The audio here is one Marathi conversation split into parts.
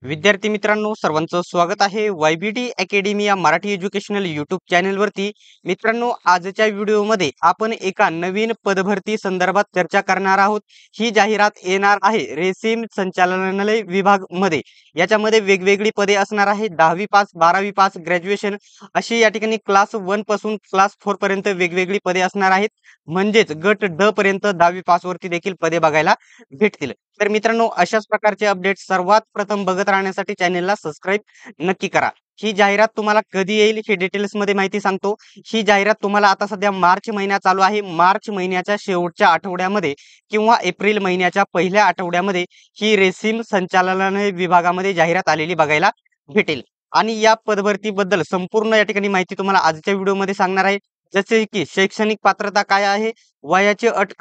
विद्यार्थी मित्रांनो, सर्वांचं स्वागत आहे YBT अकॅडमी या मराठी एज्युकेशनल यूट्यूब चॅनलवरती. मित्रांनो, आजच्या व्हिडिओमध्ये आपण एका नवीन पदभरती संदर्भात चर्चा करणार आहोत. ही जाहिरात येणार आहे रेशीम संचालनालय विभाग मध्ये. याच्यामध्ये वेगवेगळी पदे असणार आहे. 10वी पास, 12वी पास, ग्रॅज्युएशन अशी या ठिकाणी क्लास 1 पासून क्लास 4 पर्यंत वेगवेगळी पदे असणार आहेत. म्हणजेच गट ड पर्यंत 10वी पास वरती देखील पदे बघायला भेटतील. तर मित्रांनो, अशाच प्रकारचे अपडेट सर्वात प्रथम बघत राहण्यासाठी चॅनेलला सबस्क्राईब नक्की करा. ही जाहिरात तुम्हाला कधी येईल हे डिटेल्स मध्ये माहिती सांगतो. ही जाहिरात तुम्हाला आता सध्या मार्च महिना चालू आहे. मार्च महिन्याच्या शेवटच्या आठवड्यामध्ये किंवा एप्रिल महिन्याच्या पहिल्या आठवड्यामध्ये ही रेशीम संचालनालय विभागामध्ये जाहिरात आलेली बघायला भेटेल. आणि या पदभरतीबद्दल संपूर्ण या ठिकाणी माहिती तुम्हाला आजच्या व्हिडिओमध्ये सांगणार आहे. जसे की शैक्षणिक पात्रता काय आहे, वयाची अट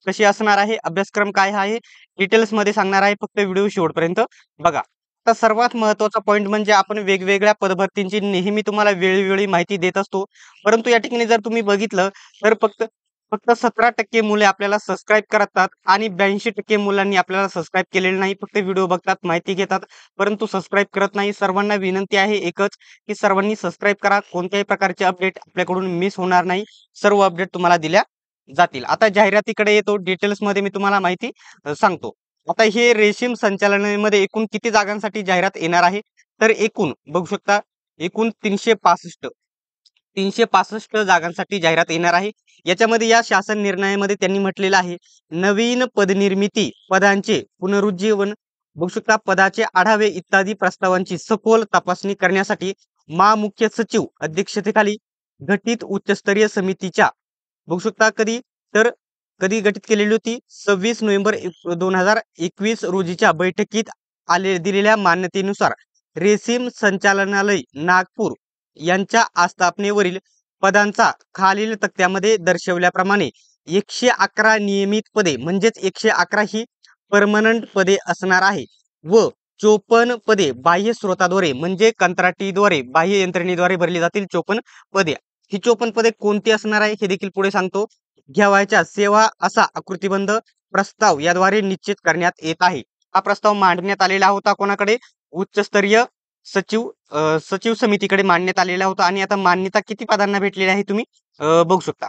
कशी असणार आहे, अभ्यासक्रम काय आहे, डिटेल्स मध्ये सांगणार आहे. फक्त व्हिडिओ शेवटपर्यंत बघा. आता सर्वात महत्त्वाचा पॉईंट म्हणजे आपण वेगवेगळ्या पदभरतींची नेहमी तुम्हाला वेळोवेळी माहिती देत असतो. परंतु या ठिकाणी जर तुम्ही बघितलं तर फक्त फक्त 17% मुले आपल्याला सबस्क्राईब करतात आणि 82% मुलांनी आपल्याला सबस्क्राईब केलेले नाही. फक्त व्हिडिओ बघतात, माहिती घेतात, परंतु सबस्क्राईब करत नाही. सर्वांना विनंती आहे एकच, की सर्वांनी सबस्क्राईब करा. कोणत्याही प्रकारचे अपडेट आपल्याकडून मिस होणार नाही. सर्व अपडेट तुम्हाला दिल्या जातील. आता जाहिरातीकडे येतो. डिटेल्स मध्ये मी तुम्हाला माहिती सांगतो. आता हे रेशीम संचालनालयामध्ये एकूण किती जागांसाठी जाहिरात येणार आहे, तर एकूण बघू शकता, एकूण 365 जागांसाठी जाहिरात येणार आहे. याच्यामध्ये या शासन निर्णयामध्ये त्यांनी म्हटलेलं आहे, नवीन पदनिर्मिती, पदांचे पुनरुज्जीवन, बघू शकता, पदाचे आढावे इत्यादी प्रस्तावांची सखोल तपासणी करण्यासाठी महामुख्य सचिव अध्यक्षतेखाली गठीत उच्चस्तरीय समितीच्या, बघू शकता, कधी गठीत केलेली होती, 26 नोव्हेंबर 2021 रोजीच्या बैठकीत दिलेल्या मान्यतेनुसार रेशीम संचालनालय नागपूर यांच्या आस्थापनेवरील पदांचा खालील तक्त्यामध्ये दर्शवल्याप्रमाणे 111 नियमित पदे, म्हणजेच 111 ही परमनंट पदे असणार आहे व 54 पदे बाह्य स्रोताद्वारे म्हणजे कंत्राटीद्वारे, बाह्य यंत्रणेद्वारे भरली जातील 54 पदे. ही 54 पदे कोणती असणार आहे हे देखील पुढे सांगतो. घ्यावयाच्या सेवा असा आकृतीबंध प्रस्ताव याद्वारे निश्चित करण्यात येत आहे. हा प्रस्ताव मांडण्यात आलेला होता कोणाकडे? उच्चस्तरीय सचिव समितीकडे मांडण्यात आलेला होता. आणि आता मान्यता किती पदांना भेटलेली आहे तुम्ही बघू शकता.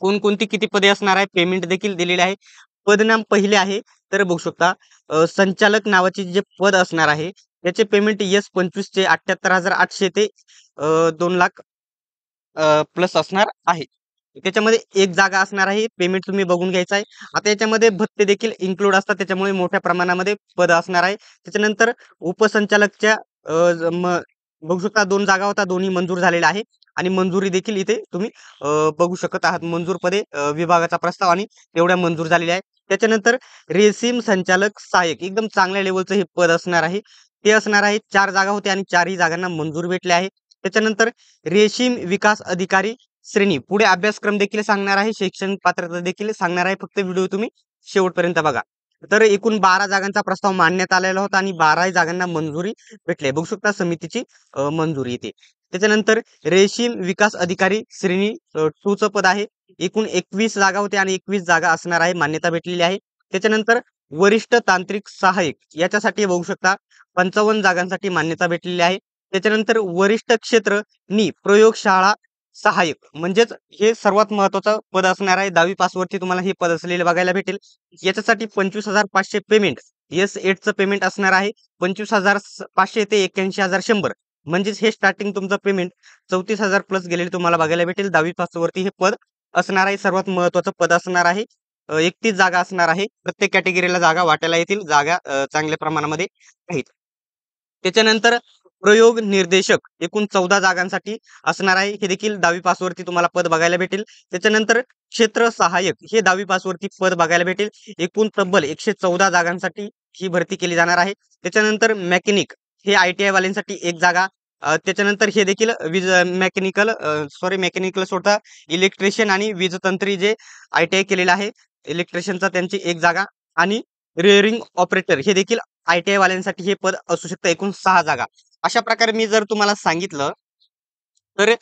कोणकोणती किती पदे असणार आहे, पेमेंट देखील दिलेले आहे. पदनाम पहिले आहे तर बघू शकता, संचालक नावाचे जे पद असणार आहे त्याचे पेमेंट S25 चे 78,800 ते 2 लाख प्लस असणार आहे. त्याच्यामध्ये एक जागा असणार आहे. पेमेंट तुम्ही बघून घ्यायचा आहे. आता याच्यामध्ये भत्ते देखील इन्क्लूड असतात, त्याच्यामुळे मोठ्या प्रमाणामध्ये पद असणार आहे. त्याच्यानंतर उपसंचालकच्या बघू शकता 2 जागा होता, दोन्ही मंजूर झालेला आहे. आणि मंजुरी देखील इथे तुम्ही बघू शकत आहात. मंजूर पदे, विभागाचा प्रस्ताव आणि तेवढ्या मंजूर झालेल्या आहे. त्याच्यानंतर रेशीम संचालक सहाय्यक, एकदम चांगल्या लेवलचं हे पद असणार आहे. ते असणार आहे. 4 जागा होत्या आणि 4ही जागांना मंजूर भेटले आहे. त्याच्यानंतर रेशीम विकास अधिकारी श्रेणी, पुढे अभ्यासक्रम देखील सांगणार आहे, शैक्षणिक पात्रता देखील सांगणार आहे. फक्त व्हिडिओ तुम्ही शेवटपर्यंत बघा. तर एकूण 12 जागांचा प्रस्ताव मांडण्यात आलेला होता आणि 12 जागांना मंजुरी भेटली. बघू शकता समितीची मंजुरी येते. त्याच्यानंतर रेशीम विकास अधिकारी श्रेणी 2 चं पद आहे. एकूण 21 जागा होत्या आणि 21 जागा असणार आहे, मान्यता भेटलेली आहे. त्याच्यानंतर वरिष्ठ तांत्रिक सहाय्यक याच्यासाठी बघू शकता 55 जागांसाठी मान्यता भेटलेली आहे. त्याच्यानंतर वरिष्ठ क्षेत्र प्रयोगशाळा सहाय्यक, म्हणजेच हे सर्वात महत्वाचं पद असणार आहे. 10वी पास वरती तुम्हाला हे पद असलेले बघायला भेटेल. याच्यासाठी 25,500 पेमेंट, S8 चं पेमेंट असणार आहे. 25,500 ते 81,100, म्हणजेच हे स्टार्टिंग तुमचं पेमेंट 34,000 प्लस गेलेले तुम्हाला बघायला भेटेल. 10वी पास वरती हे पद असणार आहे. सर्वात महत्वाचं पद असणार आहे. 31 जागा असणार आहे. प्रत्येक कॅटेगरीला जागा वाटायला येतील. जागा चांगल्या प्रमाणामध्ये आहेत. त्याच्यानंतर प्रयोग निर्देशक एकूण 14 जागांसाठी असणार आहे. हे देखील 10वी पास वरती तुम्हाला पद बघायला भेटेल. त्याच्यानंतर क्षेत्र सहाय्यक हे 10वी पास वरती पद बघायला भेटेल. एकूण तब्बल 114 जागांसाठी ही भरती केली जाणार आहे. त्याच्यानंतर मेकॅनिक हे ITI वाल्यांसाठी एक जागा. त्याच्यानंतर हे देखील मेकॅनिकल सोडता इलेक्ट्रिशियन आणि वीजतंत्री जे ITI केलेलं आहे इलेक्ट्रिशियनचा, त्यांची एक जागा. आणि रिअरिंग ऑपरेटर हे देखील ITI वाल्यांसाठी हे पद असू शकतं. एकूण 6 जागा. अशा प्रकारे मी जर तुम्हाला सांगितलं तर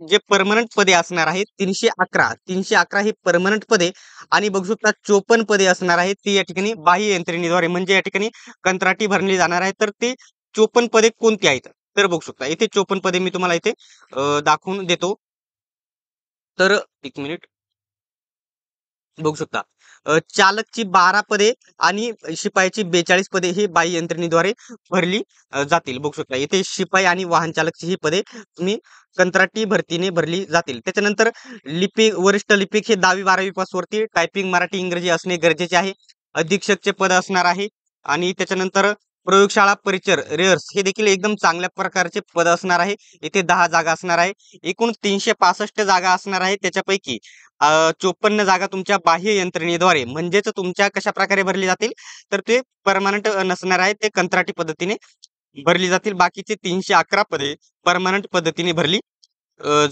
जे परमनंट पदे असणार आहेत 311 ही परमनंट पदे आणि बघू शकता 54 पदे असणार आहेत ती या ठिकाणी बाह्य यंत्रणेद्वारे म्हणजे या ठिकाणी कंत्राटी भरली जाणार आहे. तर ते 54 पदे कोणती आहेत? तर बघू शकता इथे 54 पदे मी तुम्हाला इथे दाखवून देतो. तर 1 मिनिट. बघू शकता. चालकची 12 पदे आणि शिपायाची 42 पदे ही बाह्य यंत्रणेद्वारे भरली जातील. बघू शकता. इथे शिपाई आणि वाहन चालकची ही पदे तुम्ही कंत्राटी भरतीने भरली जातील. त्याच्यानंतर वरिष्ठ लिपिक हे 10वी-12वी पास वरती टायपिंग मराठी, इंग्रजी असणे गरजेचे आहे. अधीक्षकचे पद असणार आहे आणि त्याच्यानंतर प्रयोगशाळा परिचर रेअर्स हे देखील एकदम चांगल्या प्रकारचे पद असणार आहे. इथे 10 जागा असणार आहे. एकूण 365 जागा असणार आहेत. त्याच्यापैकी 54 जागा तुमच्या बाह्य यंत्रणेद्वारे म्हणजेच तुमच्या कशाप्रकारे भरली जातील, तर ते पर्मनंट नसणार आहेत. ते कंत्राटी पद्धतीने भरली जातील. बाकीचे 311 पदे पर्मनंट पद्धतीने भरली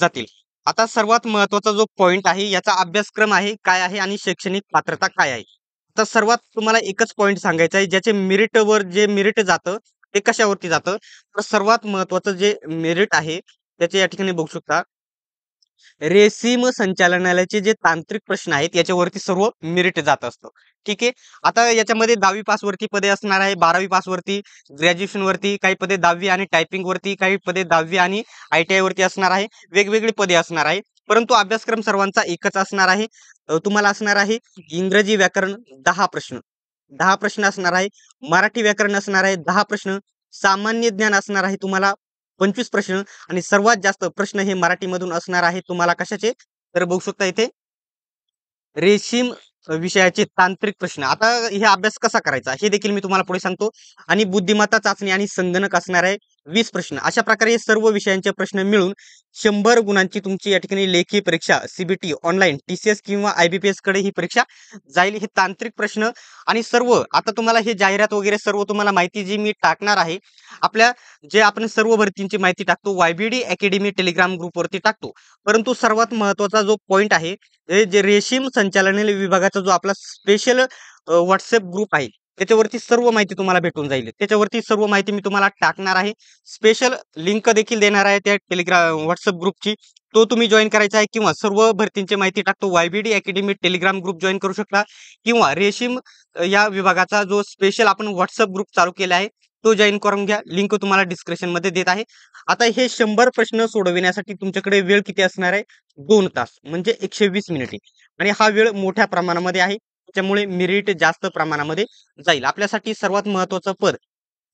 जातील. आता सर्वात महत्त्वाचा जो पॉइंट आहे, याचा अभ्यासक्रम आहे, काय आहे आणि शैक्षणिक पात्रता काय आहे? तर सर्वात तुम्हाला एकच पॉइंट सांगायचा आहे, ज्याचे मेरिटवर जे मेरिट जातं, ते कशावरती जातं? तर सर्वात महत्त्वाचं जे मेरिट आहे, त्याचे या ठिकाणी बघू शकता. रेशीम संचालनालयाचे जे तांत्रिक प्रश्न आहेत याच्यावरती सर्व मेरिट जात असतं. ठीक आहे. आता याच्यामध्ये 10वी पास वरती पदे असणार आहे, 12वी पास वरती, ग्रॅज्युएशन वरती, काही पदे 10वी आणि टायपिंग वरती, काही पदे 10वी आणि ITI वरती असणार आहे. वेगवेगळी पदे असणार आहे. परंतु अभ्यासक्रम सर्वांचा एकच असणार आहे. तुम्हाला असणार आहे इंग्रजी व्याकरण 10 प्रश्न. 10 प्रश्न असणार आहे. मराठी व्याकरण असणार आहे 10 प्रश्न. सामान्य ज्ञान असणार आहे तुम्हाला 25 प्रश्न आणि सर्वात जास्त प्रश्न हे मराठीमधून असणार आहेत तुम्हाला कशाचे? तर बघू शकता इथे रेशीम विषयाचे तांत्रिक प्रश्न. आता हे अभ्यास कसा करायचा हे देखील मी तुम्हाला पुढे सांगतो. आणि बुद्धिमत्ता चाचणी आणि संगणक असणार आहे 20 प्रश्न. अशा प्रकारे हे सर्व विषयांचे प्रश्न मिळून 100 गुणांची तुमची या ठिकाणी लेखी परीक्षा CBT ऑनलाईन TCS किंवा IBPS कडे ही परीक्षा जाईल. हे तांत्रिक प्रश्न आणि सर्व आता तुम्हाला हे जाहिरात वगैरे सर्व तुम्हाला माहिती जी मी टाकणार आहे. आपल्या जे आपण सर्व भरतींची माहिती टाकतो YBD अकॅडमी टेलिग्राम ग्रुपवरती टाकतो. परंतु सर्वात महत्त्वाचा जो पॉइंट आहे हे जे रेशीम संचालनालय विभागाचा जो आपला स्पेशल WhatsApp ग्रुप आहे, त्याच्यावरती सर्व माहिती तुम्हाला भेटून जाईल. त्याच्यावरती सर्व माहिती मी तुम्हाला टाकणार आहे. स्पेशल लिंक देखील देणार आहे त्या WhatsApp ग्रुपची. तो तुम्ही जॉइन करायचा आहे किंवा सर्व भरतींची माहिती टाकतो YBD academy Telegram group join करू शकता किंवा रेशीम या विभागाचा जो स्पेशल आपण WhatsApp ग्रुप चालू केला आहे, तो जॉइन करून घ्या. लिंक तुम्हाला डिस्क्रिप्शनमध्ये देत आहे. आता हे 100 प्रश्न सोडविण्यासाठी तुमच्याकडे वेळ किती असणार आहे? 2 तास म्हणजे 120 मिनिटे आणि हा वेळ मोठ्या प्रमाणामध्ये आहे. त्यामुळे मेरिट जास्त प्रमाणामध्ये जाईल. आपल्यासाठी सर्वात महत्त्वाचं पद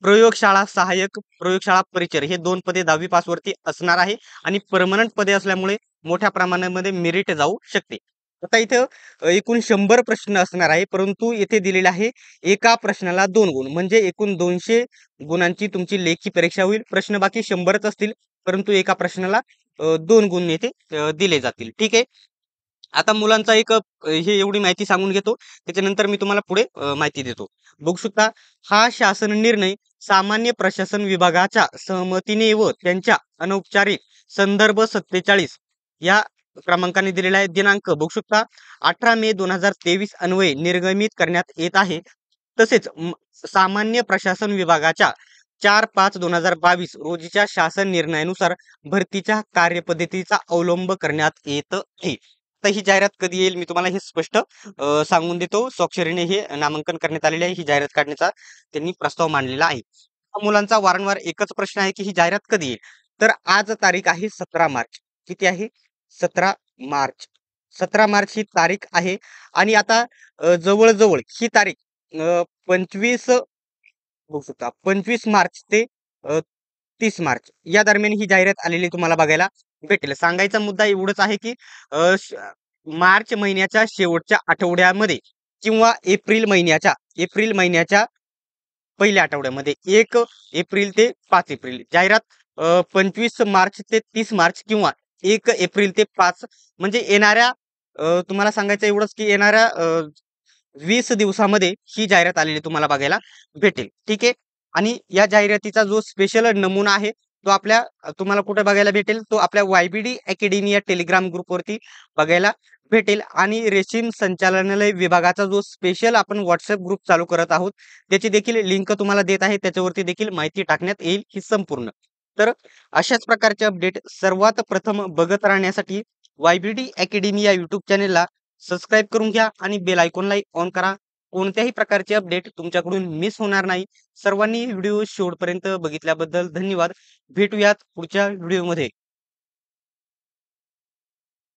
प्रयोगशाळा सहाय्यक, प्रयोगशाळा परिचर हे 2 पदे 10वी पास वरती असणार आहे आणि पर्मनंट पदे असल्यामुळे मोठ्या प्रमाणामध्ये मेरिट जाऊ शकते. आता इथं एकूण 100 प्रश्न असणार आहे, परंतु येथे दिलेले आहे एका प्रश्नाला 2 गुण म्हणजे एकूण 200 गुणांची तुमची लेखी परीक्षा होईल. प्रश्न बाकी 100च असतील, परंतु एका प्रश्नाला 2 गुण येथे दिले जातील. ठीक आहे. आता मुलांचा एक हे एवढी माहिती सांगून घेतो. त्याच्यानंतर मी तुम्हाला पुढे माहिती देतो. बघू शकता हा शासन निर्णय सामान्य प्रशासन विभागाच्या सहमतीने व त्यांच्या अनौपचारिक संदर्भ 47 या क्रमांकाने दिलेला आहे. दिनांक बघू शकता 18 मे 2023 अन्वये निर्गमित करण्यात येत आहे. तसेच सामान्य प्रशासन विभागाच्या 4/5/2022 रोजीच्या शासन निर्णयानुसार भरतीच्या कार्यपद्धतीचा अवलंब करण्यात येत आहे. तर ही जाहिरात कधी येईल मी तुम्हाला हे स्पष्ट सांगून देतो. स्वाक्षरीने हे नामांकन करण्यात आलेले आहे. ही जाहिरात काढण्याचा त्यांनी प्रस्ताव मांडलेला आहे. मुलांचा वारंवार एकच प्रश्न आहे की ही जाहिरात कधी येईल? तर आज तारीख आहे 17 मार्च. किती आहे? 17 मार्च. 17 मार्च ही तारीख आहे आणि आता जवळ-जवळ ही तारीख 25 बघू शकता 25 मार्च ते 30 मार्च या दरम्यान ही जाहिरात आलेली तुम्हाला बघायला भेटेल. सांगायचा मुद्दा एवढंच आहे की मार्च महिन्याच्या शेवटच्या आठवड्यामध्ये किंवा एप्रिल महिन्याच्या पहिल्या आठवड्यामध्ये 1 एप्रिल ते 5 एप्रिल जाहिरात 25 मार्च ते 30 मार्च किंवा 1 एप्रिल ते 5 म्हणजे येणाऱ्या तुम्हाला सांगायचं एवढंच की येणाऱ्या 20 दिवसामध्ये ही जाहिरात आलेली तुम्हाला बघायला भेटेल. ठीक आहे. आणि या जाहिरातीचा जो स्पेशल नमुना आहे तो आपल्या तुम्हाला कुठे बघायला भेटेल? तो आपल्या YBD अकॅडमी या टेलिग्राम ग्रुपवरती बघायला भेटेल आणि रेशीम संचालनालय विभागाचा जो स्पेशल आपण WhatsApp ग्रुप चालू करत आहोत, त्याची देखील लिंक तुम्हाला देत आहे. त्याच्यावरती देखील माहिती टाकण्यात येईल ही संपूर्ण. तर अशाच प्रकारचे अपडेट सर्वात प्रथम बघत राहण्यासाठी YBD अकॅडमी या YouTube चॅनेलला सबस्क्राईब करून घ्या आणि बेल आयकॉनला ऑन करा. कोणत्याही प्रकारचे अपडेट तुमच्याकडून मिस होणार नाही. सर्वांनी व्हिडिओ शेवटपर्यंत बघितल्याबद्दल धन्यवाद. भेटूयात पुढच्या व्हिडिओमध्ये.